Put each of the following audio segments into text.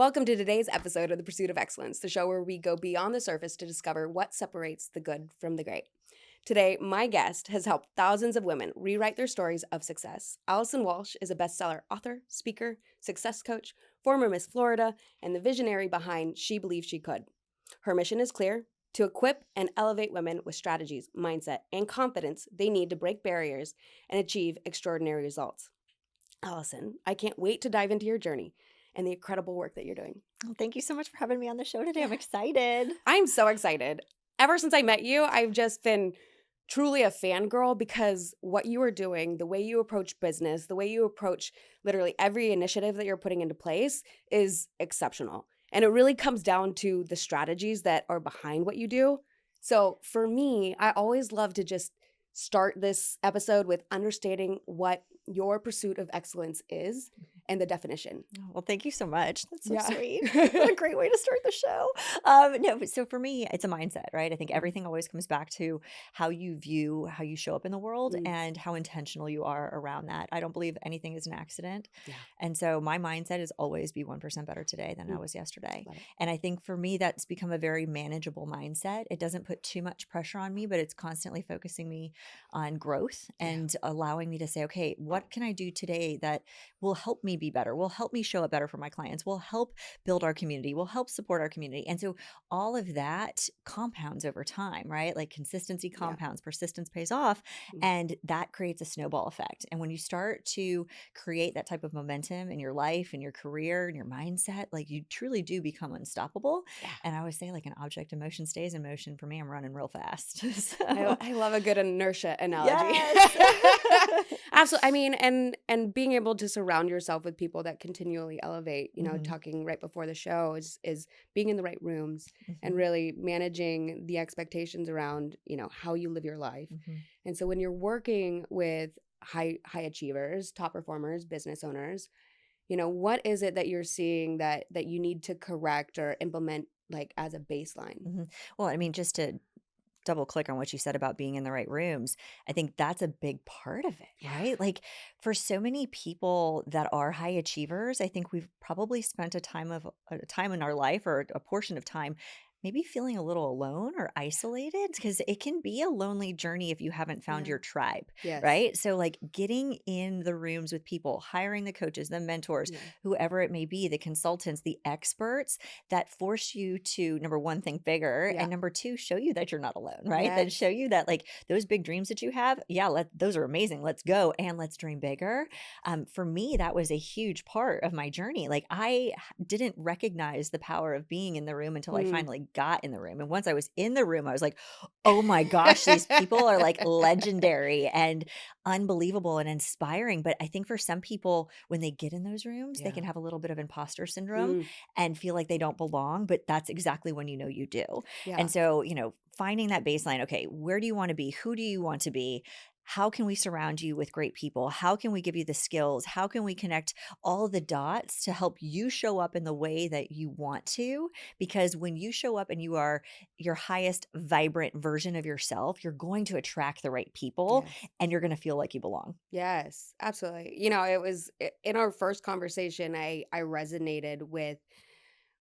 Welcome to today's episode of The Pursuit of Excellence, the show where we go beyond the surface to discover what separates the good from the great. Today, my guest has helped thousands of women rewrite their stories of success. Allison Walsh is a bestseller author, speaker, success coach, former Miss Florida, and the visionary behind She Believed She Could. Her mission is clear: to equip and elevate women with strategies, mindset, and confidence they need to break barriers and achieve extraordinary results. Allison, I can't wait to dive into your journey and the incredible work that you're doing. Well, thank you so much for having me on the show today. I'm excited. I'm so excited. Ever since I met you, I've just been truly a fangirl because what you are doing, the way you approach business, the way you approach literally every initiative that you're putting into place is exceptional. And it really comes down to the strategies that are behind what you do. So for me, I always love to just start this episode with understanding what your pursuit of excellence is and the definition. Well, thank you so much. That's so Yeah. sweet. What a great way to start the show. No, but so for me, it's a mindset, right? I think everything always comes back to how you view how you show up in the world Mm. and how intentional you are around that. I don't believe anything is an accident. Yeah. And so my mindset is always be 1% better today than I was yesterday. And I think for me, that's become a very manageable mindset. It doesn't put too much pressure on me, but it's constantly focusing me on growth and allowing me to say, okay, what can I do today that will help me be better, will help me show up better for my clients, will help build our community, will help support our community. And so all of that compounds over time, right? Like consistency compounds, persistence pays off, and that creates a snowball effect. And when you start to create that type of momentum in your life, in your career, in your mindset, like you truly do become unstoppable. Yeah. And I always say, like, an object in motion stays in motion. For me, I'm running real fast. I love a good inertia analogy. Yes. Absolutely. I mean, and being able to surround yourself with people that continually elevate, talking right before the show is being in the right rooms and really managing the expectations around, how you live your life. And so when you're working with high achievers, top performers, business owners, what is it that you're seeing that you need to correct or implement like as a baseline? Well, I mean, just to double click on what you said about being in the right rooms, I think that's a big part of it, right? Like for so many people that are high achievers, I think we've probably spent a time in our life or a portion of time maybe feeling a little alone or isolated, because it can be a lonely journey if you haven't found your tribe, Yes. right? So like getting in the rooms with people, hiring the coaches, the mentors, whoever it may be, the consultants, the experts that force you to, number one, think bigger, and number two, show you that you're not alone, right? That show you that like those big dreams that you have, those are amazing. Let's go and let's dream bigger. For me, that was a huge part of my journey. Like I didn't recognize the power of being in the room until I finally got in the room. And once I was in the room, I was like, oh my gosh, these people are like legendary and unbelievable and inspiring. But I think for some people, when they get in those rooms, they can have a little bit of imposter syndrome and feel like they don't belong. But that's exactly when you know you do. And so, finding that baseline, okay, where do you want to be? Who do you want to be? How can we surround you with great people? How can we give you the skills? How can we connect all the dots to help you show up in the way that you want to? Because when you show up and you are your highest vibrant version of yourself, you're going to attract the right people and you're going to feel like you belong. Yes, absolutely. It was in our first conversation, I resonated with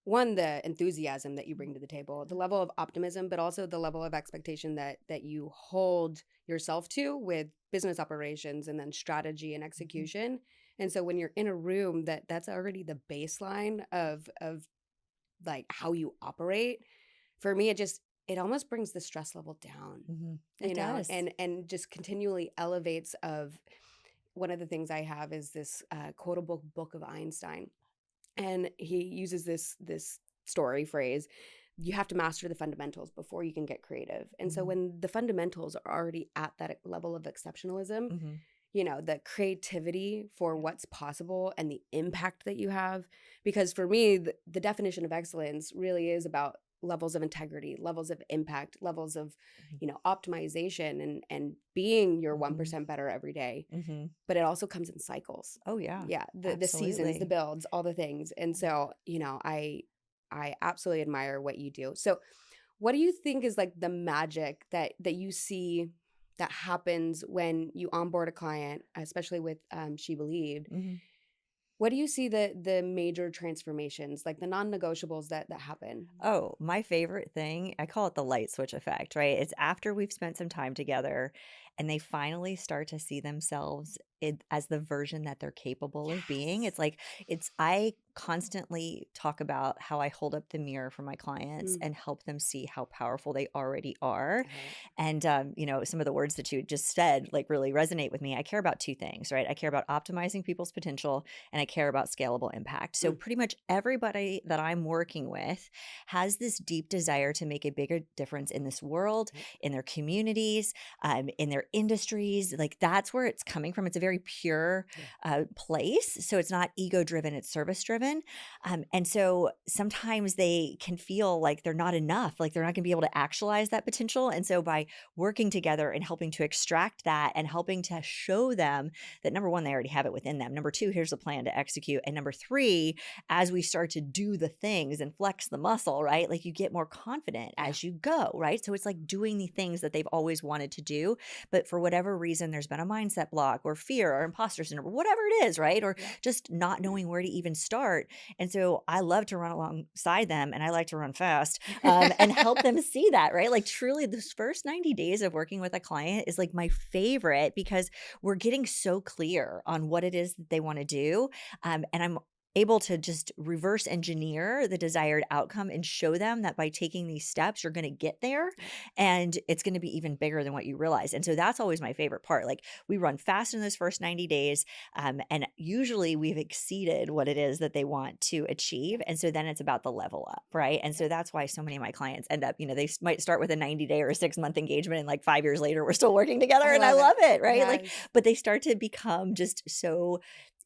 one, the enthusiasm that you bring to the table, the level of optimism, but also the level of expectation that you hold yourself to with business operations and then strategy and execution. And so when you're in a room that's already the baseline of like how you operate, for me it almost brings the stress level down. It does. And just continually elevates of one of the things I have is this quotable book of Einstein. And he uses this story phrase, you have to master the fundamentals before you can get creative. And so when the fundamentals are already at that level of exceptionalism, the creativity for what's possible and the impact that you have, because for me, the definition of excellence really is about levels of integrity, levels of impact, levels of, optimization and being your 1% better every day. But it also comes in cycles. Oh yeah. Yeah. The seasons, the builds, all the things. And so, I absolutely admire what you do. So what do you think is like the magic that you see that happens when you onboard a client, especially with She Believed, What do you see the major transformations, like the non-negotiables that happen? Oh, my favorite thing, I call it the light switch effect, right? It's after we've spent some time together and they finally start to see themselves as the version that they're capable of being. Yes. I constantly talk about how I hold up the mirror for my clients Mm, and help them see how powerful they already are. I love it. And, some of the words that you just said like really resonate with me. I care about two things, right? I care about optimizing people's potential and I care about scalable impact. So, Mm, pretty much everybody that I'm working with has this deep desire to make a bigger difference in this world, yep, in their communities, in their industries. Like that's where it's coming from. It's a very pure yeah, place. So it's not ego driven, it's service driven. And so sometimes they can feel like they're not enough, like they're not going to be able to actualize that potential. And so by working together and helping to extract that and helping to show them that number one, they already have it within them. Number two, here's the plan to execute. And number three, as we start to do the things and flex the muscle, right? Like you get more confident yeah, as you go, right? So it's like doing the things that they've always wanted to do. But for whatever reason, there's been a mindset block or fear or imposter syndrome, or whatever it is, right? Or yeah. just not knowing where to even start. And so I love to run alongside them and I like to run fast and help them see that, right? Like truly, this first 90 days of working with a client is like my favorite because we're getting so clear on what it is that they want to do. And I'm able to just reverse engineer the desired outcome and show them that by taking these steps, you're going to get there Yep. and it's going to be even bigger than what you realize. And so that's always my favorite part. Like we run fast in those first 90 days. And usually we've exceeded what it is that they want to achieve. Yep. And so then it's about the level up, right? And so Yep. that's why so many of my clients end up, they might start with a 90-day or a 6-month engagement and like 5 years later, we're still working together. I And I love it. love it, right? Like, Yes. but they start to become just so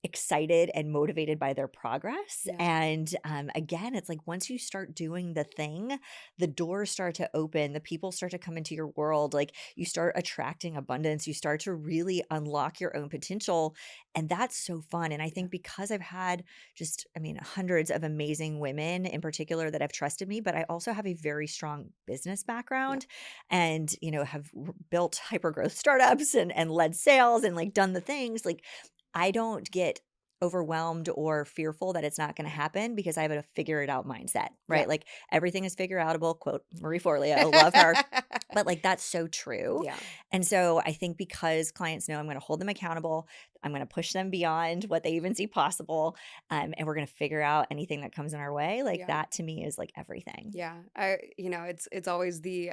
excited and motivated by their progress. Yeah. And again, it's like once you start doing the thing, the doors start to open, the people start to come into your world. Like you start attracting abundance, you start to really unlock your own potential. And that's so fun. And I Yeah. think because I've had hundreds of amazing women in particular that have trusted me, but I also have a very strong business Yeah. background and, have built hyper growth startups and led sales and like done the things like I don't get overwhelmed or fearful that it's not going to happen because I have a figure it out mindset, Yeah. right? Like everything is figure outable, quote Marie Forleo, love her. But like that's so true. Yeah. And so I think because clients know I'm going to hold them accountable, I'm going to push them beyond what they even see possible, and we're going to figure out anything that comes in our way. Like Yeah. that to me is like everything. Yeah. It's always the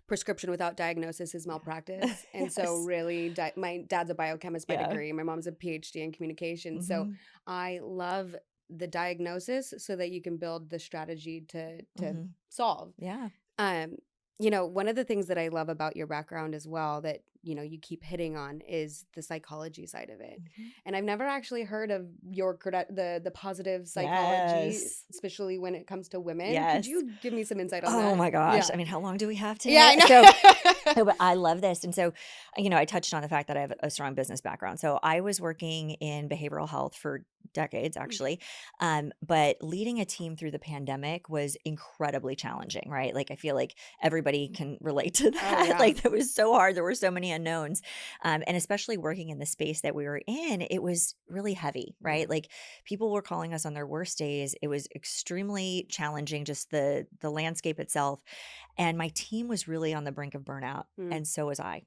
prescription without diagnosis is Yeah. malpractice. And so Yes. really my dad's a biochemist by Yeah. degree. My mom's a PhD in communication. So Hmm. I love the diagnosis so that you can build the strategy to Hmm. solve. Yeah. Um, one of the things that I love about your background as well that, you keep hitting on is the psychology side of it. Hmm. And I've never actually heard of the positive psychology, Yes. especially when it comes to women. Could Yes. you give me some insight on Oh that? my gosh. Yeah. How long do we have Yeah, today? So I know. no, but I love this. And so, I touched on the fact that I have a strong business background. So I was working in behavioral health for decades, Mm. actually. But leading a team through the pandemic was incredibly challenging, right? Like, I feel like everybody can relate to Oh, that. yeah. Like, it was so hard. There were so many unknowns. And especially working in the space that we were in, it was really heavy, Yeah. right? Like, people were calling us on their worst days. It was extremely challenging, just the landscape itself. And my team was really on the brink of burnout, Mm. and so was I.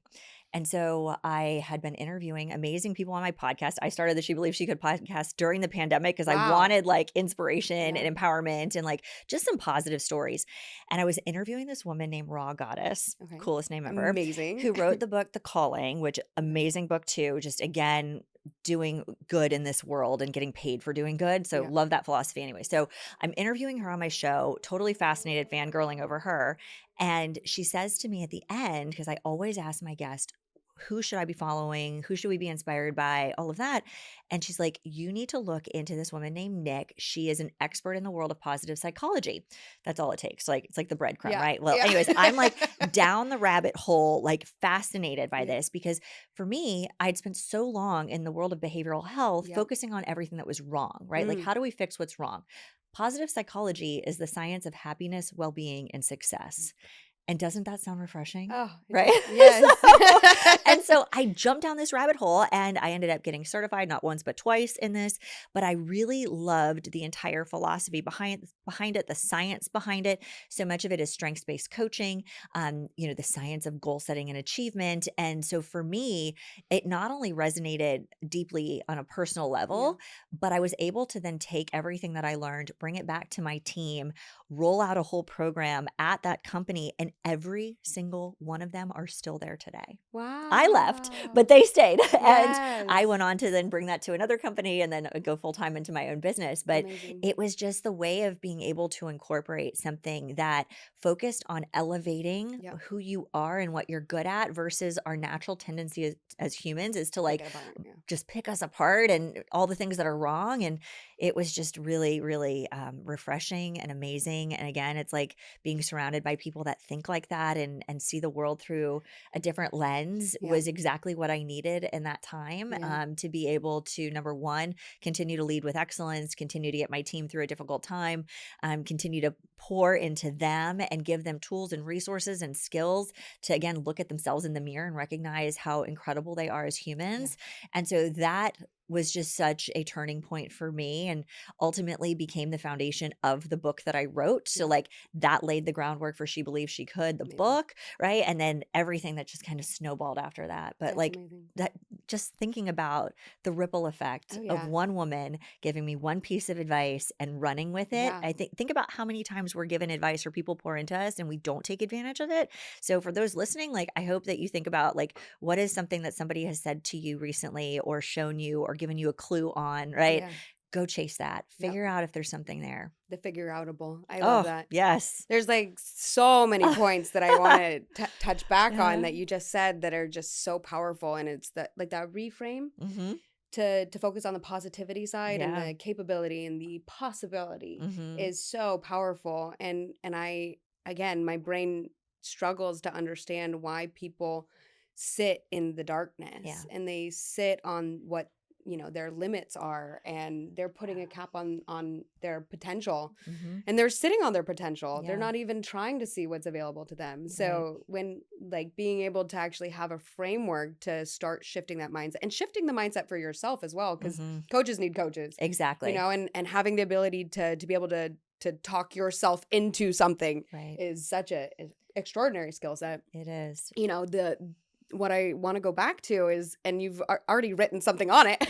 And so I had been interviewing amazing people on my podcast. I started the She Believes She Could podcast during the pandemic because I Wow. wanted like inspiration Yeah. and empowerment and like just some positive stories. And I was interviewing this woman named Raw Goddess, Okay. coolest name ever, Amazing. who wrote the book The Calling, which Okay. amazing book too, just again doing good in this world and getting paid for doing good. So Yeah. love that philosophy anyway. So I'm interviewing her on my show, totally fascinated, fangirling over her. And she says to me at the end, because I always ask my guest, who should I be following? Who should we be inspired by? All of that. And she's like, you need to look into this woman named Nick. She is an expert in the world of positive psychology. That's all it takes. Like, it's like the breadcrumb, Yeah. right? Well, Yeah. anyways, I'm like down the rabbit hole, like fascinated by Yeah. this because for me, I'd spent so long in the world of behavioral health Yep. focusing on everything that was wrong, right? Like, Mm. how do we fix what's wrong? Positive psychology is the science of happiness, well being, and success. And doesn't that sound refreshing? Oh, it Right? does. Yes. So I jumped down this rabbit hole and I ended up getting certified not once but twice in this, but I really loved the entire philosophy behind it, the science behind it. So much of it is strengths-based coaching, the science of goal setting and achievement. And so for me, it not only resonated deeply on a personal Yeah. level, but I was able to then take everything that I learned, bring it back to my team, roll out a whole program at that company, and every single one of them are still there today. I left, but Wow. they stayed. And I Yes. went on to then bring that to another company and then go full time into my own business. But Amazing. it was just the way of being able to incorporate something that focused on elevating Yep. who you are and what you're good at versus our natural tendency as humans is to To like get apart. Yeah. just pick us apart and all the things that are wrong. And it was just really, really refreshing and amazing. And again, it's like being surrounded by people that think like that and see the world through a different lens Yeah. was exactly what I needed in that time, Yeah. to be able to, number one, continue to lead with excellence, continue to get my team through a difficult time, continue to pour into them and give them tools and resources and skills to, again, look at themselves in the mirror and recognize how incredible they are as Yeah. humans. And so that was just such a turning point for me and ultimately became the foundation of the book that I wrote. So, Yeah. like, that laid the groundwork for She Believes She Could, the Amazing. book, right? And then everything that just kind of snowballed after that. But, That's like, amazing. that just thinking about the ripple effect Oh, of yeah. one woman giving me one piece of advice and running with it. Yeah. I think about how many times we're given advice or people pour into us and we don't take advantage of it. So for those listening, like, I hope that you think about, like, what is something that somebody has said to you recently or shown you or given you a clue on, right? Yeah. Go chase that. Yep. Figure out if there's something there. The figure outable. I love Oh, that. yes. There's like so many points that I want to touch back on Yeah. that you just said that are just so powerful. And it's that like that reframe Mhm. to focus on the positivity side and Yeah. the capability and the possibility Mhm. is so powerful. And I again, my brain struggles to understand why people sit in the Yeah. darkness and they sit on what their limits are, and they're putting a cap on their potential, Mhm. and they're sitting on their potential. They're Yeah. not even trying to see what's available to them. Right. So when like being able to actually have a framework to start shifting that mindset and shifting the mindset for yourself as well, because Mhm. coaches need coaches, Exactly. and having the ability to be able to talk yourself into something Right. is such a extraordinary skill set. It is. The what I want to go back to is, and you've already written something on it,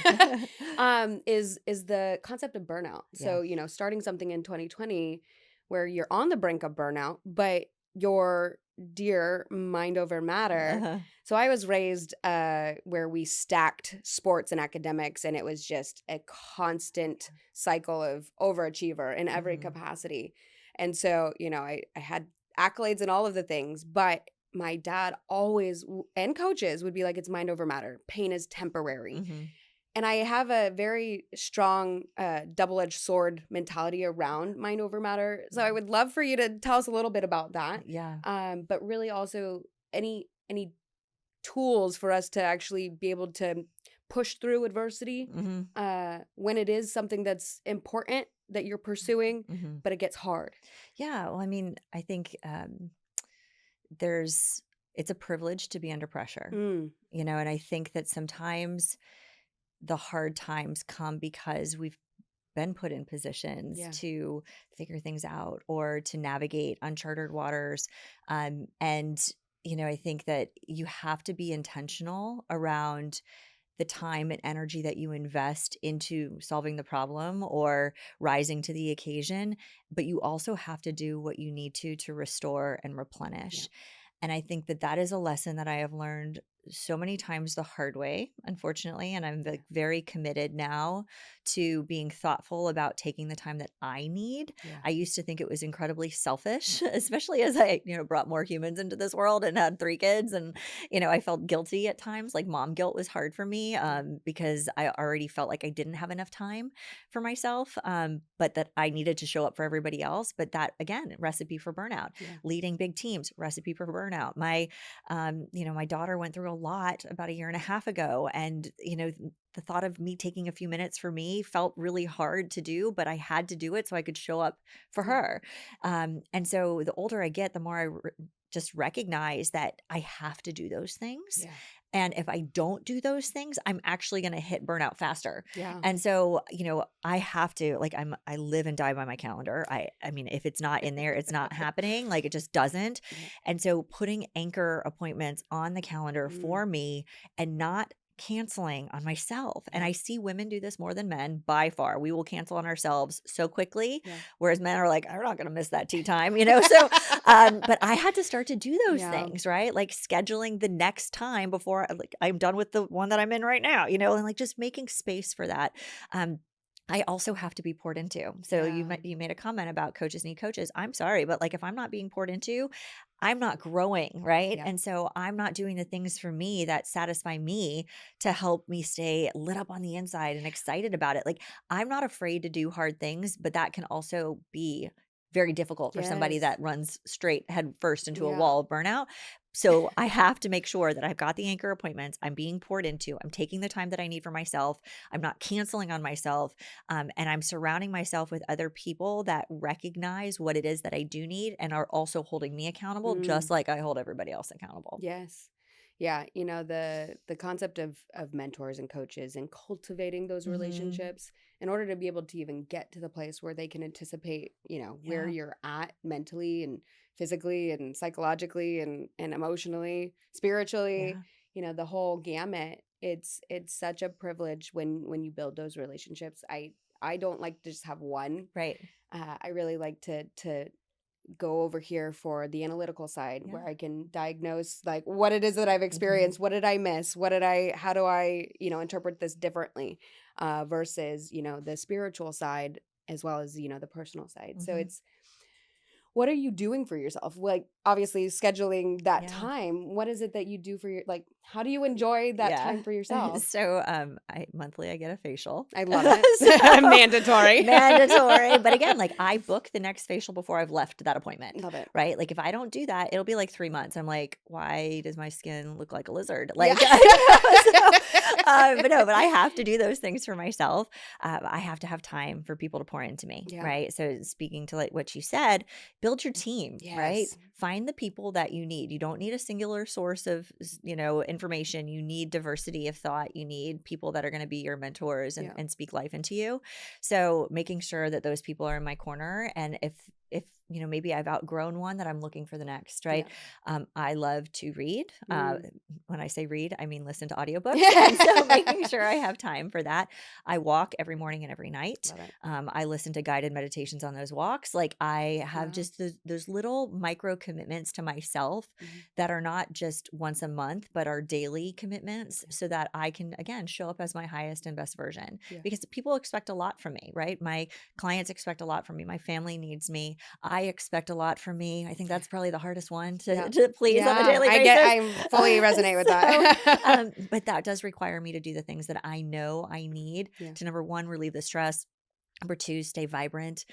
is the concept of burnout. Yeah. So, starting something in 2020 where you're on the brink of burnout, but your dear mind over matter. Uh-huh. So I was raised where we stacked sports and academics, and it was just a constant cycle of overachiever in every Mhm. capacity. And so, I had accolades and all of the things, but my dad always and coaches would be like, it's mind over matter. Pain is temporary. Mhm. And I have a very strong double-edged sword mentality around mind over matter. So I Yeah. would love for you to tell us a little bit about that. Yeah. But really also any tools for us to actually be able to push through adversity Mhm. when it is something that's important that you're pursuing, Mhm. but it gets hard. Yeah, well, I mean, I think, there's it's a privilege to be under pressure, Mm, and I think that sometimes the hard times come because we've been put in positions yeah. to figure things out or to navigate uncharted waters. And, I think that you have to be intentional around the time and energy that you invest into solving the problem or rising to the occasion, but you also have to do what you need to restore and Yeah. replenish. And I think that that is a lesson that I have learned so many times the hard way, unfortunately. And I'm Yeah. like very committed now to being thoughtful about taking the time that I need. Yeah. I used to think it was incredibly selfish, especially as I, brought more humans into this world and had 3 kids. And, I felt guilty at times. Like mom guilt was hard for me Yeah. because I already felt like I didn't have enough time for myself, but that I needed to show up for everybody else. But that, again, recipe for burnout. Yeah. Leading big teams, recipe for burnout. My daughter went through a lot about a year and a half ago. And, the thought of me taking a few minutes for me felt really hard to do, but I had to do it so I could show up for Yeah. her. And so the older I get, the more just recognize that I have to do those things. Yeah. And if I don't do those things, I'm actually going to hit burnout faster. Yeah. And so, I have to, like, I live and die by my calendar. I mean, if it's not in there, it's not happening. Like, it just doesn't. Yeah. And so putting anchor appointments on the calendar Mm. for me and not canceling on myself. And Yeah. I see women do this more than men by far. We will cancel on ourselves so quickly, Yeah. whereas men are like, I'm not going to miss that tea time, So, but I had to start to do those Yeah. things, right? Like scheduling the next time before I'm done with the one that I'm in right now, and like just making space for that. I also have to be poured into. So Yeah. you made a comment about coaches need coaches. I'm sorry, but like if I'm not being poured into, I'm not growing, right? Yeah. And so I'm not doing the things for me that satisfy me to help me stay lit up on the inside and excited about it. Like I'm not afraid to do hard things, but that can also be very difficult for somebody Yes. that runs straight head first into a Yeah. wall of burnout. So I have to make sure that I've got the anchor appointments, I'm being poured into, I'm taking the time that I need for myself, I'm not canceling on myself, and I'm surrounding myself with other people that recognize what it is that I do need and are also holding me accountable, just Mm. like I hold everybody else accountable. Yes. Yeah, the concept of mentors and coaches and cultivating those Hmm. relationships in order to be able to even get to the place where they can anticipate, where Yeah. you're at mentally and physically and psychologically and emotionally, spiritually, Yeah. the whole gamut. It's such a privilege when you build those relationships. I don't like to just have one. Right. I really like to go over here for the analytical side where Yeah. I can diagnose like what it is that I've Hmm. experienced, what did I miss, how do I, interpret this differently, versus, the spiritual side as well as, the personal side. So Hmm. it's, what are you doing for yourself? Like obviously scheduling that Yeah. time. What is it that you do for like, how do you enjoy that Yeah. time for yourself? So, I monthly I get a facial. I love it. So Mandatory. mandatory. But again, like I book the next facial before I've left that appointment, Love it. right? Like if I don't do that, it'll be like 3 months. I'm like, why does my skin look like a lizard? Yeah. Like, but no, but I have to do those things for myself. I have to have time for people to pour into me, Yeah. right? So speaking to like what you said, build your team, right? Yes. Find the people that you need. You don't need a singular source of, information. You need diversity of thought. You need people that are going to be your mentors and, Yeah. and speak life into you. So making sure that those people are in my corner. And if maybe I've outgrown one, that I'm looking for the next, right? I love to read. Mm. When I say read, I mean listen to audiobooks. And so making sure I have time for that. I walk every morning and every night. Love it. I listen to guided meditations on those walks. Like I have Wow. just those little micro commitments to myself Mhm. that are not just once a month, but are daily commitments Yeah. so that I can, again, show up as my highest and best version. Yeah. Because people expect a lot from me, right? My clients expect a lot from me. My family needs me. I expect a lot from me. I think that's probably the hardest one to, Yeah. to please on a Yeah. daily basis. I fully resonate with So, that. but that does require me to do the things that I know I need Yeah. to, number one, relieve the stress. Number two, stay vibrant,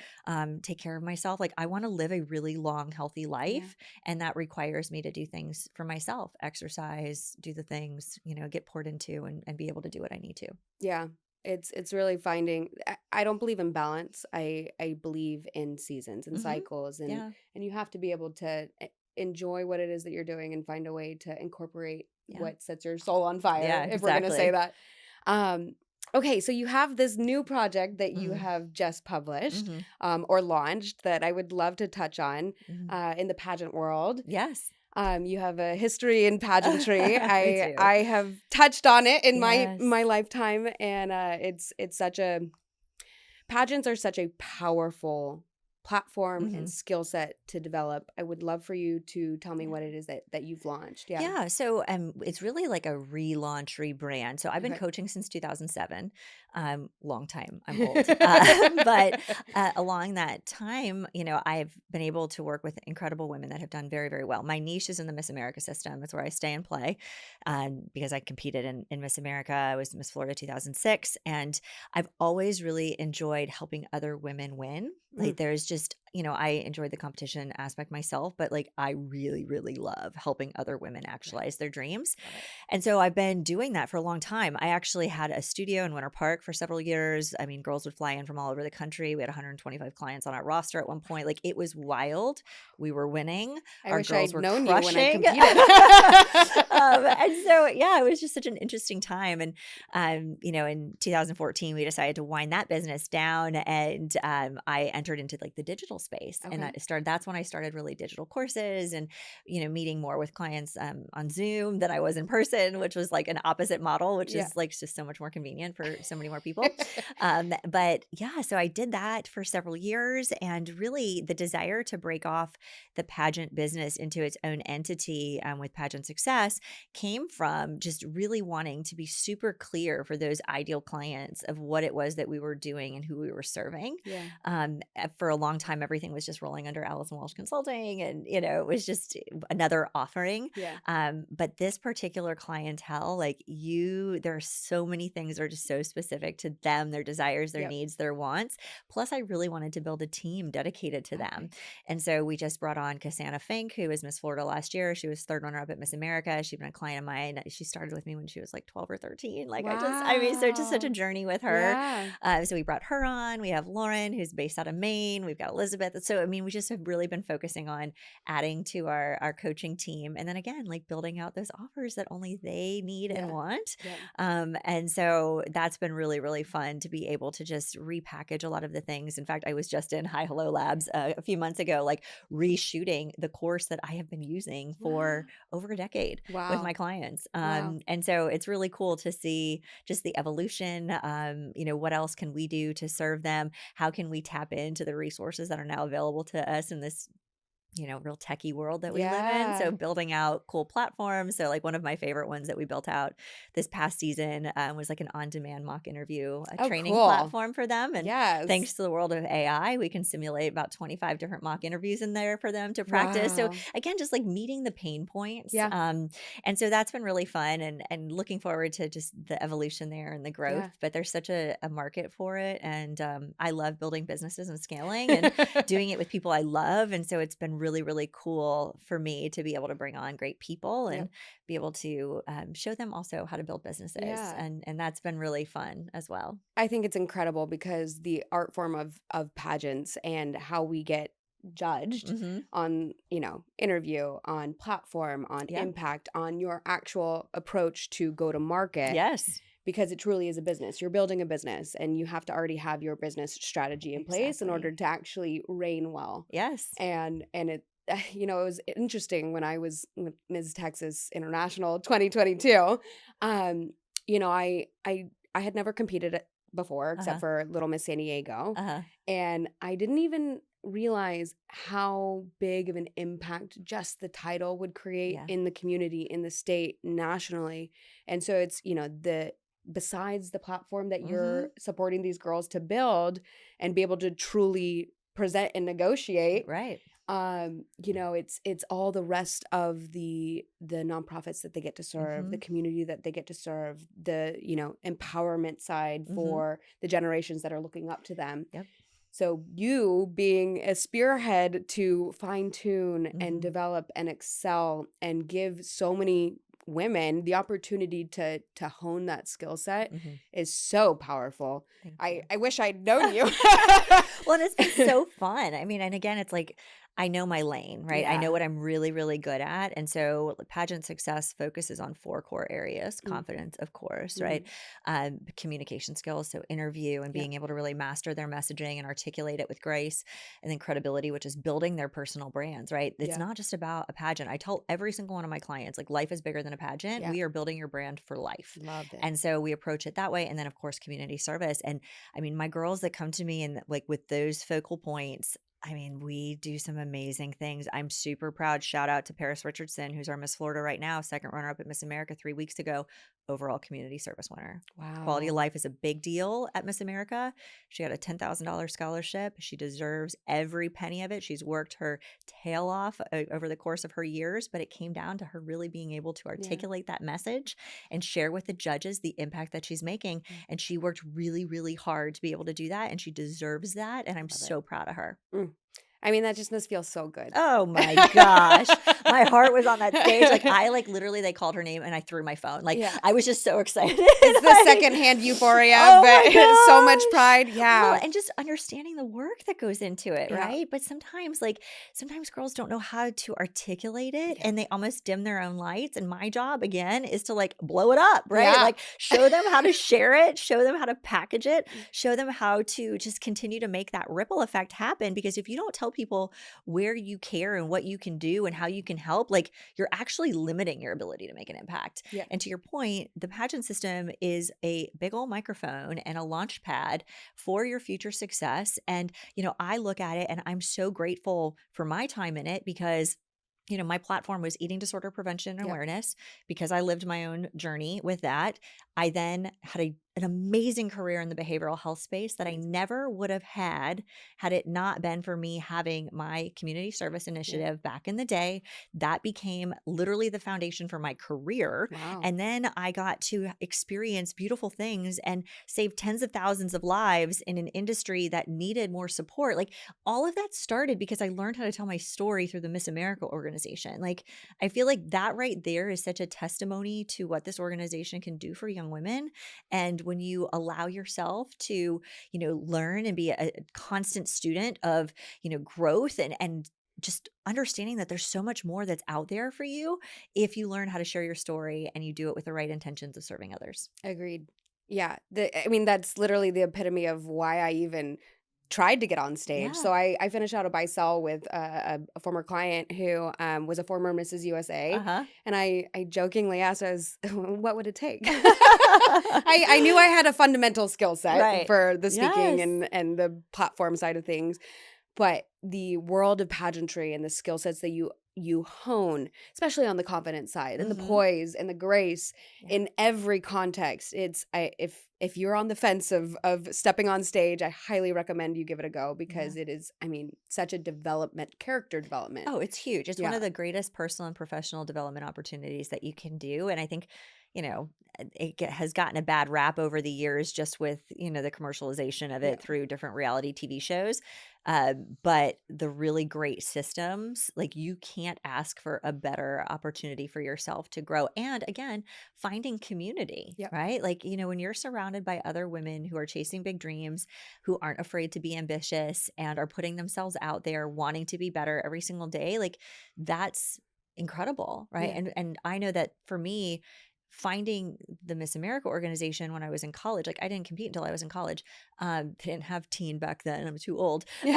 take care of myself. Like I want to live a really long, healthy Yeah. life. And that requires me to do things for myself, exercise, do the things, get poured into and be able to do what I need to. Yeah. It's really finding I don't believe in balance. I believe in seasons and Hmm. cycles Yeah. and you have to be able to enjoy what it is that you're doing and find a way to incorporate Yeah. what sets your soul on fire, Yeah, if we're going to say exactly. that. Um okay, so you have this new project that you Hmm. have just published, Hmm. or launched, that I would love to touch on, Hmm. in the pageant world. Yes. You have a history in pageantry. Me I too. I have touched on it in my Yes. my lifetime, and it's such a pageants are such a powerful platform and Hmm. skill set to develop. I would love for you to tell me what it is that you've launched. Yeah. Yeah, so it's really like a relaunch, rebrand. So I've been Okay. coaching since 2007. Long time. I'm old, but along that time, I've been able to work with incredible women that have done very, very well. My niche is in the Miss America system. It's where I stay and play, because I competed in Miss America. I was Miss Florida 2006, and I've always really enjoyed helping other women win. Mm, Like there's just I enjoyed the competition aspect myself, but like I really, really love helping other women Right. actualize their dreams. Love it. And so I've been doing that for a long time. I actually had a studio in Winter Park for several years. I mean, girls would fly in from all over the country. We had 125 clients on our roster at one point. Like it was wild. We were winning. I Our wish girls I'd were known you when I crushing. competed. And so, yeah, it was just such an interesting time. And, in 2014, we decided to wind that business down. And I entered into like the digital space. And Okay. that's when I started really digital courses and, meeting more with clients on Zoom than I was in person, which was like an opposite model, which Yeah. is like just so much more convenient for so many more people. But yeah, so I did that for several years, and really the desire to break off the pageant business into its own entity with Pageant Success came from just really wanting to be super clear for those ideal clients of what it was that we were doing and who we were serving. Yeah. For a long time, everything was just rolling under Allison Walsh Consulting, and it was just another offering. Yeah. But this particular clientele, like there are so many things that are just so specific to them, their desires, their Yep. needs, their wants. Plus, I really wanted to build a team dedicated to them. Okay. And so we just brought on Cassandra Fink, who was Miss Florida last year. She was third runner up at Miss America. She'd been a client of mine. She started with me when she was like 12 or 13. So just such a Wow. journey with her. Yeah. So we brought her on. We have Lauren, who's based out of Maine. We've got Elizabeth. So, I mean, we just have really been focusing on adding to our coaching team. And then again, like building out those offers that only they need and Yeah. want. Yep. And so that's been really, really fun to be able to just repackage a lot of the things. In fact, I was just in Hi Hello Labs a few months ago, like reshooting the course that I have been using for over a decade with my Wow. clients. Wow. And so it's really cool to see just the evolution. What else can we do to serve them? How can we tap into the resources that are now available to us in this real techie world that we live in. So Yeah. building out cool platforms. So like one of my favorite ones that we built out this past season was like an on-demand mock interview, a Oh, training cool. platform for them. And Yes. thanks to the world of AI, we can simulate about 25 different mock interviews in there for them to practice. So Wow. again, just like meeting the pain points. Yeah. And so that's been really fun, and looking forward to just the evolution there and the growth. Yeah. But there's such a market for it. And I love building businesses and scaling and doing it with people I love. And so it's been really, really cool for me to be able to bring on great people and Yep. be able to show them also how to build businesses. Yeah. And that's been really fun as well. I think it's incredible because the art form of pageants and how we get judged Hmm. on, interview, on platform, on Yeah. impact, on your actual approach to go to market, Yes. because it truly is a business. You're building a business and you have to already have your business strategy in place in order Exactly. to actually reign well. Yes. And it it was interesting when I was with Ms. Texas International 2022. I had never competed before Uh except huh. for Little Miss San Diego, Uh huh. and I didn't even realize how big of an impact just the title would create Yeah. in the community, in the state, nationally. And so it's, the besides the platform that Hmm. you're supporting these girls to build and be able to truly present and negotiate, Right. it's all the rest of the nonprofits that they get to serve, the Hmm. community that they get to serve, the empowerment side Hmm. for the generations that are looking up to them. Yep. So you being a spearhead to fine tune and Hmm. develop and excel and give so many women the opportunity to hone that skill set Hmm. is so powerful. Thank I you. I wish I'd known you. Well, and it's been so fun. I mean, and again, it's like I know my lane, right? I know Yeah. what I'm really, really good at. And so pageant success focuses on four core areas: Mm, confidence, of course, right? mhm. Communication skills, so interview and Yep. being able to really master their messaging and articulate it with grace. And then credibility, which is building their personal brands, right? It's Yeah. not just about a pageant. I tell every single one of my clients, like, life is bigger than a pageant. Yeah. We are building your brand for life. Love it. And so we approach it that way. And then, of course, community service. And I mean, my girls that come to me and like with those focal points, I mean, we do some amazing things. I'm super proud. Shout out to Paris Richardson, who's our Miss Florida right now, second runner up at Miss America 3 weeks ago, overall community service winner. Quality of Wow. life is a big deal at Miss America. She got a $10,000 scholarship. She deserves every penny of it. She's worked her tail off over the course of her years, but it came down to her really being able to Yeah. articulate that message and share with the judges the impact that she's making. Mm, And she worked really, really hard to be able to do that. And she deserves that. And I'm love it. so proud of her. Mm. I mean, that just must feel so good. Oh my gosh. My heart was on that stage. Like, I like literally they called her name and I threw my phone. Like, Yeah. I was just so excited. It's the Like, secondhand euphoria, oh my but so much gosh. pride. Well, Yeah. and just understanding the work that goes into it, Yeah. right? But sometimes, like, sometimes girls don't know how to articulate it Yeah. and they almost dim their own lights. And my job, again, is to like blow it up, right? Yeah. Like, show them how to share it, show them how to package it, show them how to just continue to make that ripple effect happen. Because if you don't tell people where you care and what you can do and how you can help, like, you're actually limiting your ability to make an impact. Yeah. And to your point, the pageant system is a big old microphone and a launch pad for your future success. And, I look at it and I'm so grateful for my time in it because my platform was eating disorder prevention and Yep. awareness because I lived my own journey with that. I then had an amazing career in the behavioral health space that I Amazing. never would have had it not been for me having my community service Yeah. initiative back in the day. That became literally the foundation for my career. Wow. And then I got to experience beautiful things and save tens of thousands of lives in an industry that needed more support. Like, all of that started because I learned how to tell my story through the Miss America organization. Like, I feel like that right there is such a testimony to what this organization can do for young women. And when you allow yourself to, learn and be a constant student of, growth and just understanding that there's so much more that's out there for you if you learn how to share your story and you do it with the right intentions of serving others. Agreed. Yeah. I mean, that's literally the epitome of why I even tried to get on stage. Yeah. So I finished out a buy-sell with a former client who was a former Mrs. USA. Uh-huh. And I jokingly asked us, what would it take? I knew I had a fundamental skill set Right. for the speaking Yes. and the platform side of things. But the world of pageantry and the skill sets that you hone, especially on the confidence side and the Mhm. poise and the grace Yeah. in every context, if you're on the fence of stepping on stage, I highly recommend you give it a go Yeah. because it is, I mean, such a character development. Oh, it's huge. It's one Yeah. of the greatest personal and professional development opportunities that you can do. And I think, has gotten a bad rap over the years just with, the commercialization of Yeah. it through different reality TV shows. But the really great systems, like, you can't ask for a better opportunity for yourself to grow. And again, finding community, Yep. right? Like, when you're surrounded by other women who are chasing big dreams, who aren't afraid to be ambitious and are putting themselves out there, wanting to be better every single day, like, that's incredible, right? Yeah. And I know that for me, finding the Miss America organization when I was in college, like, I didn't compete until I was in college. They didn't have teen back then. I'm too old. But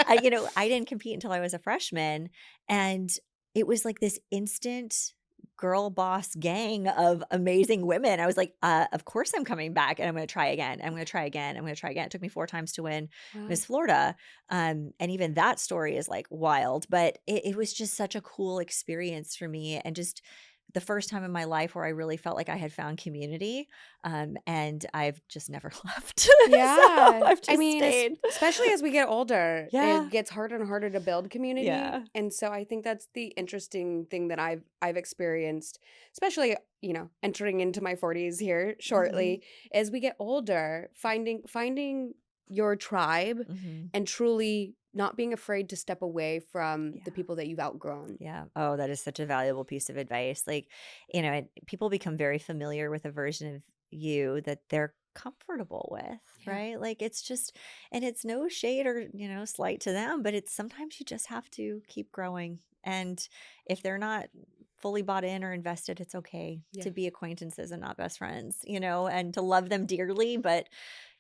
I didn't compete until I was a freshman. And it was like this instant girl boss gang of amazing women. I was like, of course I'm coming back and I'm going to try again. I'm going to try again. I'm going to try again. It took me 4 times to win Wow. Miss Florida. And even that story is like wild, but it was just such a cool experience for me. And just the first time in my life where I really felt like I had found community. And I've just never left. So Yeah. I've I just mean, stayed. especially as we get older, Yeah. it gets harder and harder to build community. Yeah. And so I think that's the interesting thing that I've experienced, especially, entering into my 40s here Mhm. shortly, as we get older, finding your tribe Mhm. and truly not being afraid to step away from Yeah. the people that you've outgrown. Yeah. Oh, that is such a valuable piece of advice. Like, people become very familiar with a version of you that they're comfortable with, Yeah. right? Like, it's just, and it's no shade or, slight to them, but it's sometimes you just have to keep growing. And if they're not fully bought in or invested, it's okay Yeah. to be acquaintances and not best friends, and to love them dearly. But,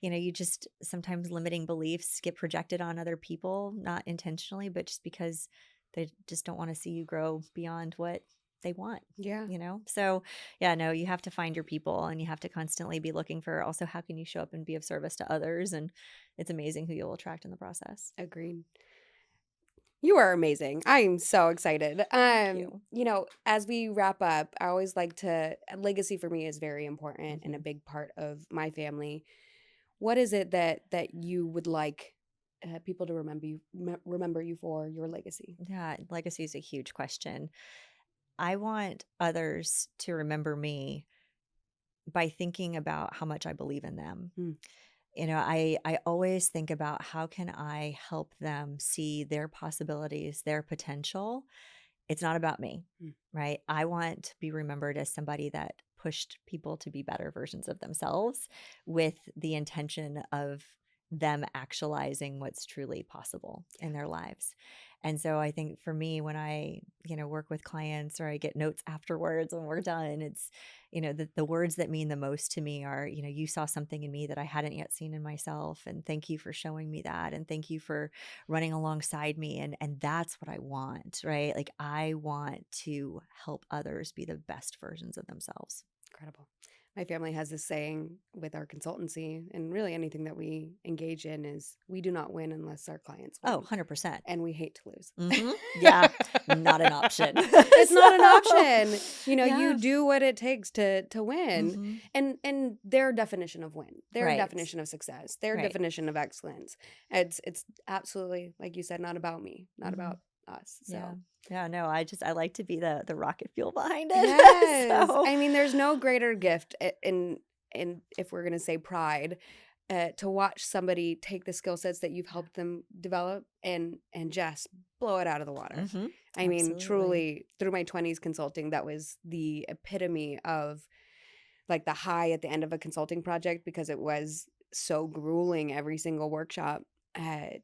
you just sometimes limiting beliefs get projected on other people, not intentionally, but just because they just don't want to see you grow beyond what they want, Yeah. So, yeah, no, you have to find your people and you have to constantly be looking for also how can you show up and be of service to others. And it's amazing who you'll attract in the process. Agreed. You are amazing. I'm so excited. Thank you. As we wrap up, I always like to legacy for me is very important and a Mhm. big part of my family. What is it that you would like people to remember you for your legacy? Yeah, legacy is a huge question. I want others to remember me by thinking about how much I believe in them. Mm. I always think about how can I help them see their possibilities, their potential. It's not about me, Mm. right? I want to be remembered as somebody that pushed people to be better versions of themselves with the intention of them actualizing what's truly possible in their lives. And so I think for me, when I, work with clients or I get notes afterwards when we're done, it's, the words that mean the most to me are, you saw something in me that I hadn't yet seen in myself. And thank you for showing me that. And thank you for running alongside me. And that's what I want, right? Like I want to help others be the best versions of themselves. Incredible. My family has this saying with our consultancy and really anything that we engage in is we do not win unless our clients Oh, win. 100%. And we hate to lose. Yeah, not an option. It's not an So, option. You yeah. do what it takes to win. hmm And their definition of win, their Right. definition of success, their Right. definition of excellence. It's absolutely, like you said, not about me, not hmm about us. Yeah. So Yeah. No, I like to be the rocket fuel behind it. yes. So, I mean, there's no greater gift in if we're gonna say pride, to watch somebody take the skill sets that you've yeah. helped them develop and just blow it out of the water. hmm I mean, Absolutely. truly, through my 20s consulting, that was the epitome of like the high at the end of a consulting project because it was so grueling every single workshop,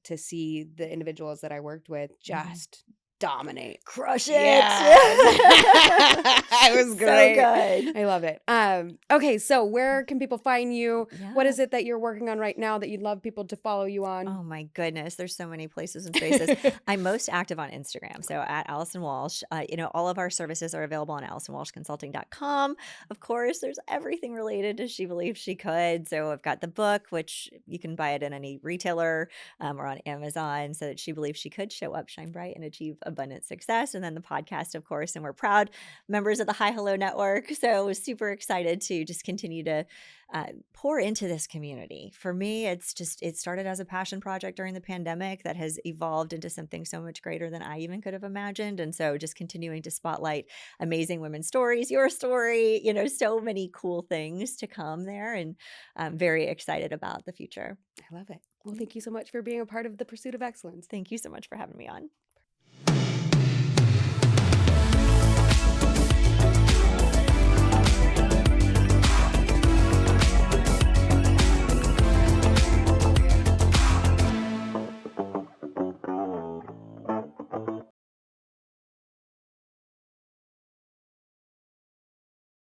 to see the individuals that I worked with hmm just dominate. Crush it. Yes. It was So great. good. I love it. Okay, so where can people find you? What Yeah. is it that you're working on right now that you'd love people to follow you on? Oh my goodness, there's so many places and spaces. I'm most active on Instagram, so at Allison Walsh. All of our services are available on AllisonWalshConsulting.com. Of course, there's everything related to She Believes She Could. So I've got the book, which you can buy it in any retailer or on Amazon, so that She Believes She Could show up, shine bright, and achieve abundant success. And then the podcast, of course, and we're proud members of the Hi Hello Network. So I was super excited to just continue to pour into this community. For me, it started as a passion project during the pandemic that has evolved into something so much greater than I even could have imagined. And so just continuing to spotlight amazing women's stories, your story, so many cool things to come there. And I'm very excited about the future. I love it. Well, thank you so much for being a part of the Pursuit of Excellence. Thank you so much for having me on.